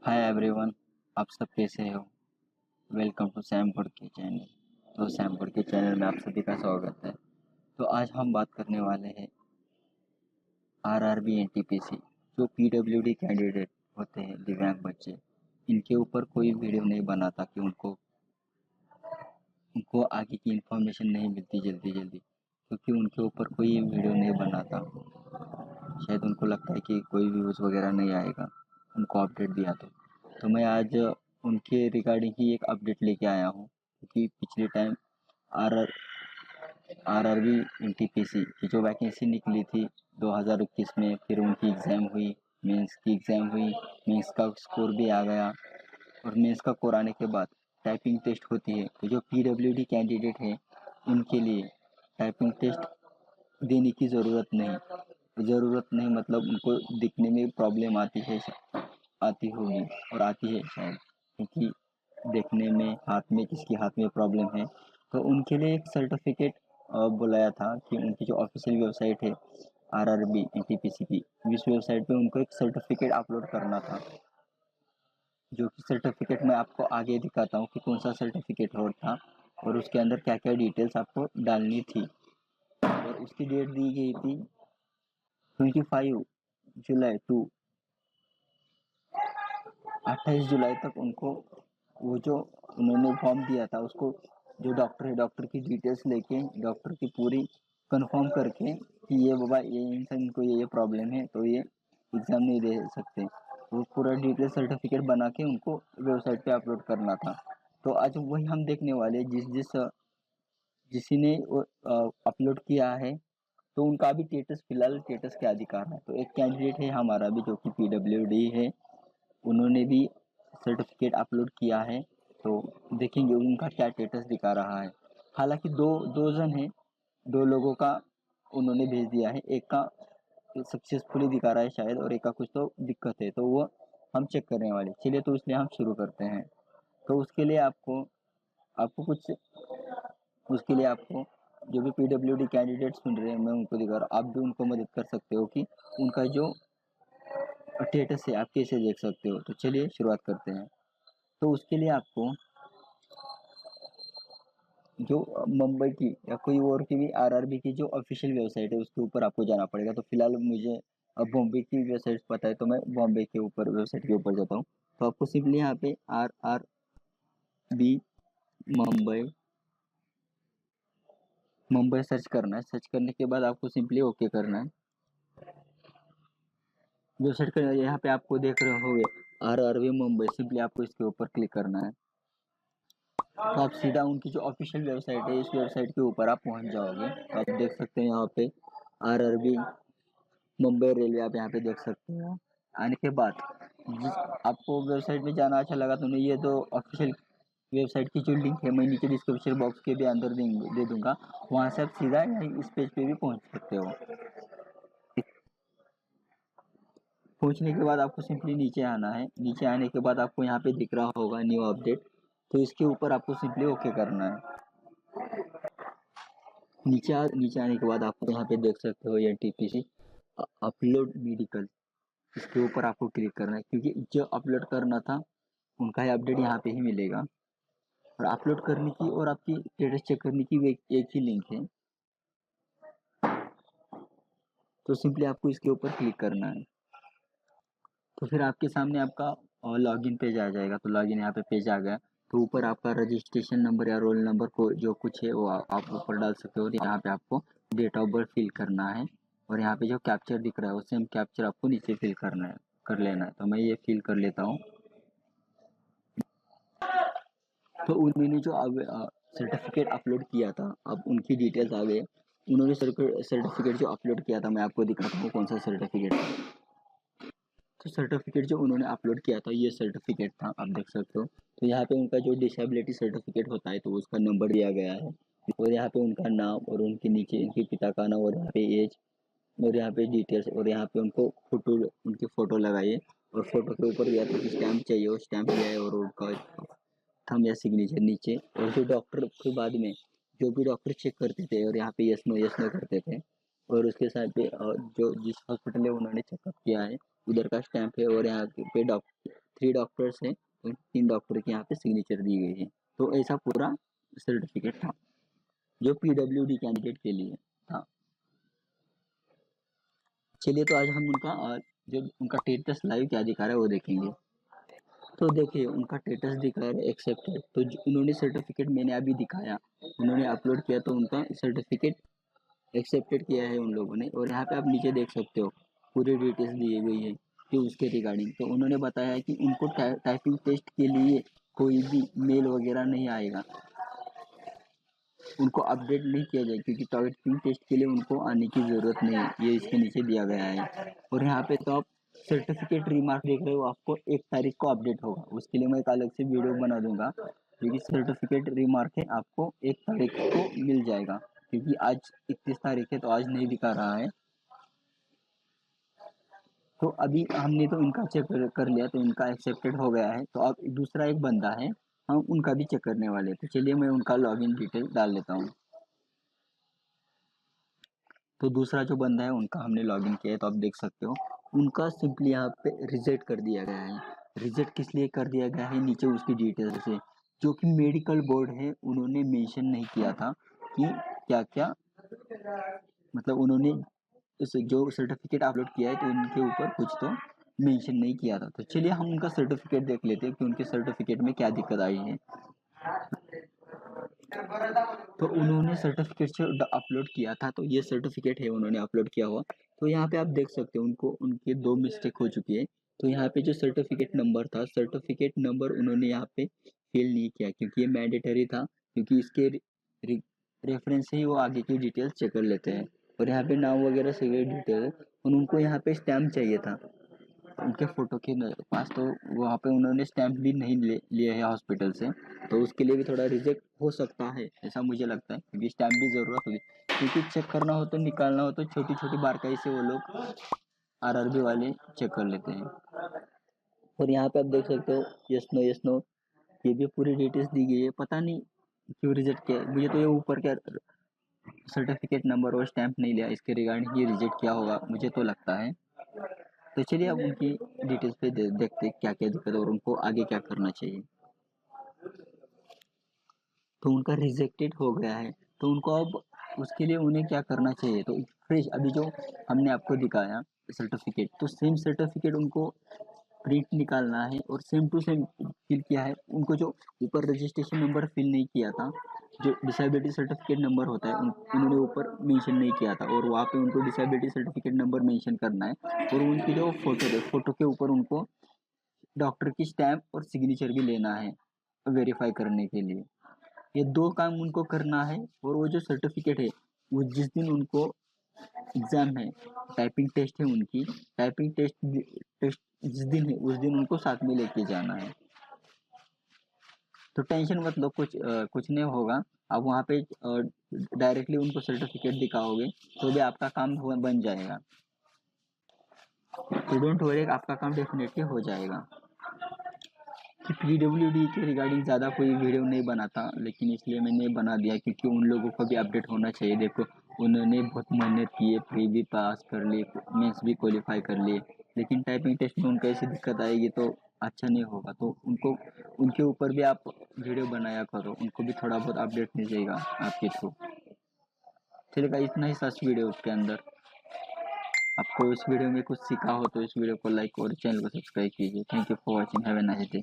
Hi everyone, आप सब कैसे हो। वेलकम टू सैम गुड के चैनल। तो सैम गुड के चैनल में आप सभी का स्वागत है। तो आज हम बात करने वाले हैं आरआरबी एनटीपीसी, जो पीडब्ल्यूडी कैंडिडेट होते हैं, दिव्यांग बच्चे, इनके ऊपर कोई वीडियो नहीं बनाता कि उनको उनको आगे की इन्फॉर्मेशन नहीं मिलती जल्दी जल्दी, क्योंकि उनके ऊपर कोई वीडियो नहीं बनाता। शायद उनको लगता है कि कोई व्यूज़ वगैरह नहीं आएगा उनको अपडेट दिया तो मैं आज उनके रिगार्डिंग ही एक अपडेट लेके आया हूँ, क्योंकि पिछले टाइम आर आरआरबी एनटीपीसी की जो वैकेंसी निकली थी 2021 में, फिर उनकी एग्ज़ाम हुई, मेंस की एग्ज़ाम हुई, मेंस का स्कोर भी आ गया, और मेंस का स्कोर आने के बाद टाइपिंग टेस्ट होती है। तो जो पीडब्ल्यूडी कैंडिडेट है उनके लिए टाइपिंग टेस्ट देने की ज़रूरत नहीं मतलब उनको दिखने में प्रॉब्लम आती होगी और आती है शायद, क्योंकि देखने में हाथ में किसके हाथ में प्रॉब्लम है। तो उनके लिए एक सर्टिफिकेट बुलाया था कि उनकी जो ऑफिशियल वेबसाइट है आरआरबी एनटीपीसी की, इस वेबसाइट पे उनको एक सर्टिफिकेट अपलोड करना था, जो कि सर्टिफिकेट मैं आपको आगे दिखाता हूँ कि कौन सा सर्टिफिकेट और था और उसके अंदर क्या क्या डिटेल्स आपको डालनी थी। और उसकी डेट दी गई थी 25 जुलाई टू 28 जुलाई तक उनको वो जो उन्होंने फॉर्म दिया था उसको, जो डॉक्टर है डॉक्टर की डिटेल्स लेके, डॉक्टर की पूरी कंफर्म करके कि ये बाबा ये इंसान को ये प्रॉब्लम है तो ये एग्ज़ाम नहीं दे सकते, वो पूरा डिटेल सर्टिफिकेट बना के उनको वेबसाइट पे अपलोड करना था। तो आज वही हम देखने वाले जिस ने अपलोड किया है, तो उनका भी स्टेटस फिलहाल स्टेटस क्या दिखा रहा है। तो एक कैंडिडेट है हमारा भी जो कि पीडब्ल्यूडी है, उन्होंने भी सर्टिफिकेट अपलोड किया है, तो देखेंगे उनका क्या स्टेटस दिखा रहा है। हालांकि दो दो जन हैं, दो लोगों का उन्होंने भेज दिया है, एक का सक्सेसफुली दिखा रहा है शायद और एक का कुछ तो दिक्कत है, तो वो हम चेक करने वाले। चलिए तो इसलिए हम शुरू करते हैं। तो उसके लिए आपको आपको कुछ उसके लिए आपको जो भी पीडब्ल्यूडी कैंडिडेट सुन रहे हैं मैं उनको दिखा रहा हूँ, आप भी उनको मदद कर सकते हो कि उनका जो स्टेटस है आप कैसे देख सकते हो। तो चलिए शुरुआत करते हैं। तो उसके लिए आपको जो मुंबई की या कोई और की भी आरआरबी की जो ऑफिशियल वेबसाइट है उसके ऊपर आपको जाना पड़ेगा। तो फिलहाल मुझे अब बॉम्बे की वेबसाइट पता है, तो मैं बॉम्बे के ऊपर वेबसाइट के ऊपर जाता हूँ। तो आपको सिंपली यहाँ पे आरआरबी मुंबई मुंबई सर्च करना है। सर्च करने के बाद आपको सिंपली ओके करना है। वेबसाइट का यहाँ पे आपको देख रहे होंगे आरआरबी मुंबई, सिंपली आपको इसके ऊपर क्लिक करना है। तो आप सीधा उनकी जो ऑफिशियल वेबसाइट है इस वेबसाइट के ऊपर आप पहुंच जाओगे। तो आप देख सकते हैं यहाँ पे आरआरबी मुंबई रेलवे, आप यहाँ पे देख सकते हो। आने के बाद जिस आपको वेबसाइट में जाना अच्छा लगा तो मैं ये तो ऑफिशियल वेबसाइट की जो लिंक है मैं नीचे डिस्क्रिप्शन बॉक्स के भी अंदर दे दूंगा, वहाँ से आप सीधा इस पेज पे भी पहुँच सकते हो। पहुँचने के बाद आपको सिंपली नीचे आना है। नीचे आने के बाद आपको यहाँ पे दिख रहा होगा न्यू अपडेट, तो इसके ऊपर आपको सिंपली ओके करना है। नीचे आने के बाद आपको यहाँ पे देख सकते हो एनटीपीसी अपलोड मेडिकल, इसके ऊपर आपको क्लिक करना है, क्योंकि जो अपलोड करना था उनका ही अपडेट यहाँ पे ही मिलेगा। और अपलोड करने की और आपकी स्टेटस चेक करने की एक ही लिंक है, तो सिंपली आपको इसके ऊपर क्लिक करना है। तो फिर आपके सामने आपका लॉगिन पेज आ जाएगा। तो लॉगिन यहाँ पे पेज आ गया, तो ऊपर आपका रजिस्ट्रेशन नंबर या रोल नंबर को जो कुछ है वो आप ऊपर डाल सकते हो। यहाँ पे आपको डेट ऑफ बर्थ फिल करना है, और यहाँ पे जो कैप्चर दिख रहा है वो सेम कैप्चर आपको नीचे फिल कर लेना है। तो मैं ये फिल कर लेता हूँ। तो उन्होंने जो सर्टिफिकेट अपलोड किया था, अब उनकी डिटेल्स आ गए। उन्होंने सर्टिफिकेट जो अपलोड किया था मैं आपको दिखाता हूँ कौन सा सर्टिफिकेट था। तो सर्टिफिकेट जो उन्होंने अपलोड किया था ये सर्टिफिकेट था, आप देख सकते हो। तो यहाँ पे उनका जो डिसेबिलिटी सर्टिफिकेट होता है तो उसका नंबर दिया गया है, और यहाँ पे उनका नाम, और उनके नीचे इनके पिता का नाम, और यहाँ पे एज, और यहाँ पे डिटेल्स, और यहाँ पे उनको उनकी फ़ोटो लगाइए, और फोटो के ऊपर या तो स्टैम्प चाहिए वो स्टैम्प लिया है, और उनका थंब या सिग्नेचर नीचे। और जो डॉक्टर के बाद में जो भी डॉक्टर चेक करते थे और यहाँ पे यस नो करते थे, और उसके साथ पे जो जिस हॉस्पिटल में उन्होंने चेकअप किया है उधर का स्टैंप है, और यहाँ पे डॉक्टर 3 डॉक्टर्स हैं, तो 3 डॉक्टर के यहाँ पे सिग्नेचर दी गई है। तो ऐसा पूरा सर्टिफिकेट था जो पीडब्ल्यूडी कैंडिडेट के लिए था। चलिए तो आज हम उनका जो उनका स्टेटस लाइव क्या दिखा रहा है वो देखेंगे। तो देखिए उनका स्टेटस दिखा रहा है एक्सेप्टेड, तो उन्होंने सर्टिफिकेट मैंने अभी दिखाया, उन्होंने अपलोड किया तो उनका सर्टिफिकेट एक्सेप्टेड किया है उन लोगों ने। और यहाँ पे आप नीचे देख सकते हो पूरी डिटेल्स दी गई है कि उसके रिगार्डिंग। तो उन्होंने बताया है कि उनको टाइपिंग टेस्ट के लिए कोई भी मेल वगैरह नहीं आएगा, उनको अपडेट नहीं किया जाए, क्योंकि टाइपिंग टेस्ट के लिए उनको आने की ज़रूरत नहीं है, ये इसके नीचे दिया गया है। और यहाँ पे तो आप सर्टिफिकेट रिमार्क देख रहे हो, आपको 1 तारीख को अपडेट होगा, उसके लिए मैं एक अलग से वीडियो बना दूंगा, क्योंकि सर्टिफिकेट रिमार्क है आपको 1 तारीख को मिल जाएगा, क्योंकि आज 31 तारीख है तो आज नहीं दिखा रहा है। तो अभी हमने तो इनका चेक कर लिया, तो इनका एक्सेप्टेड हो गया है। तो अब दूसरा एक बंदा है, हम उनका भी चेक करने वाले हैं। तो चलिए मैं उनका लॉगिन डिटेल डाल लेता हूँ। तो दूसरा जो बंदा है उनका हमने लॉगिन किया है, तो आप देख सकते हो उनका सिंपली यहाँ पे रिजेक्ट कर दिया गया है। रिजेक्ट किस लिए कर दिया गया है, नीचे उसकी डिटेल्स है, जो कि मेडिकल बोर्ड है उन्होंने मेंशन नहीं किया था कि क्या क्या, मतलब उन्होंने उस जो सर्टिफिकेट अपलोड किया है तो उनके ऊपर कुछ तो मेंशन नहीं किया था। तो चलिए हम उनका सर्टिफिकेट देख लेते हैं कि उनके सर्टिफिकेट में क्या दिक्कत आई है। तो उन्होंने सर्टिफिकेट से अपलोड किया था, तो ये सर्टिफिकेट है उन्होंने अपलोड किया हुआ। तो यहाँ पे आप देख सकते हो उनको उनके 2 मिस्टेक हो चुकी है। तो यहाँ पे जो सर्टिफिकेट नंबर था, सर्टिफिकेट नंबर उन्होंने यहाँ पे फिल नहीं किया, क्योंकि ये मैंडेटरी था, क्योंकि इसके रेफरेंस से ही वो आगे की डिटेल्स चेक कर लेते हैं। और यहाँ पे नाम वगैरह सही डिटेल, और उनको यहाँ पे स्टैम्प चाहिए था उनके फ़ोटो के पास, तो वहाँ पे उन्होंने स्टैम्प भी नहीं लिए है हॉस्पिटल से, तो उसके लिए भी थोड़ा रिजेक्ट हो सकता है, ऐसा मुझे लगता है, क्योंकि स्टैम्प भी ज़रूरत होगी, क्योंकि चेक करना हो तो निकालना हो तो छोटी-छोटी बारकाई से वो लोग आरआरबी वाले चेक कर लेते हैं। और यहाँ पे आप देख सकते हो यस नो ये भी पूरी डिटेल्स दी गई है। पता नहीं क्यों रिजेक्ट किया, मुझे तो ये ऊपर क्या सर्टिफिकेट नंबर और स्टैम्प नहीं लिया, इसके रिगार्डिंग ये रिजेक्ट किया होगा, मुझे तो लगता है। तो चलिए अब उनकी डिटेल्स पे देखते हैं क्या क्या दिक्कत है और उनको आगे क्या करना चाहिए। तो उनका रिजेक्टेड हो गया है, तो उनको अब उसके लिए उन्हें क्या करना चाहिए, तो फ्रेश अभी जो हमने आपको दिखाया सर्टिफिकेट, तो सेम सर्टिफिकेट उनको प्रिंट निकालना है और सेम टू सेम फिल किया है। उनको जो ऊपर रजिस्ट्रेशन नंबर फिल नहीं किया था, जो डिसेबिलिटी सर्टिफिकेट नंबर होता है उन्होंने ऊपर मेंशन नहीं किया था, और वहाँ पे उनको डिसेबिलिटी सर्टिफिकेट नंबर मेंशन करना है। और उनकी जो फोटो है, फोटो के ऊपर उनको डॉक्टर की स्टैम्प और सिग्नेचर भी लेना है वेरीफाई करने के लिए। ये 2 काम उनको करना है। और वो जो सर्टिफिकेट है, वो जिस दिन उनको एग्ज़ाम है, टाइपिंग टेस्ट है उनकी, टाइपिंग टेस्ट जिस दिन है उस दिन उनको साथ में लेके जाना है। तो टेंशन मत लो, कुछ नहीं होगा। आप वहाँ पे डायरेक्टली उनको सर्टिफिकेट दिखाओगे तो भी आपका काम बन जाएगा। तो डोंट वरी, आपका काम डेफिनेटली हो जाएगा। कि पीडब्ल्यूडी के रिगार्डिंग ज़्यादा कोई वीडियो नहीं बनाता, लेकिन इसलिए मैंने बना दिया क्योंकि उन लोगों को भी अपडेट होना चाहिए। देखो उन्होंने बहुत मेहनत की है, प्री भी पास कर लिए, मेंस भी क्वालिफाई कर लिए, लेकिन टाइपिंग टेस्ट में उनको ऐसी दिक्कत आएगी तो अच्छा नहीं होगा। तो उनको उनके ऊपर भी आप वीडियो बनाया करो, उनको भी थोड़ा बहुत अपडेट मिल जाएगा आपके थ्रू। चलेगा, इतना ही सच वीडियो के अंदर। आपको इस वीडियो में कुछ सीखा हो तो इस वीडियो को लाइक और चैनल को सब्सक्राइब कीजिए। Thank you for watching, have a nice day.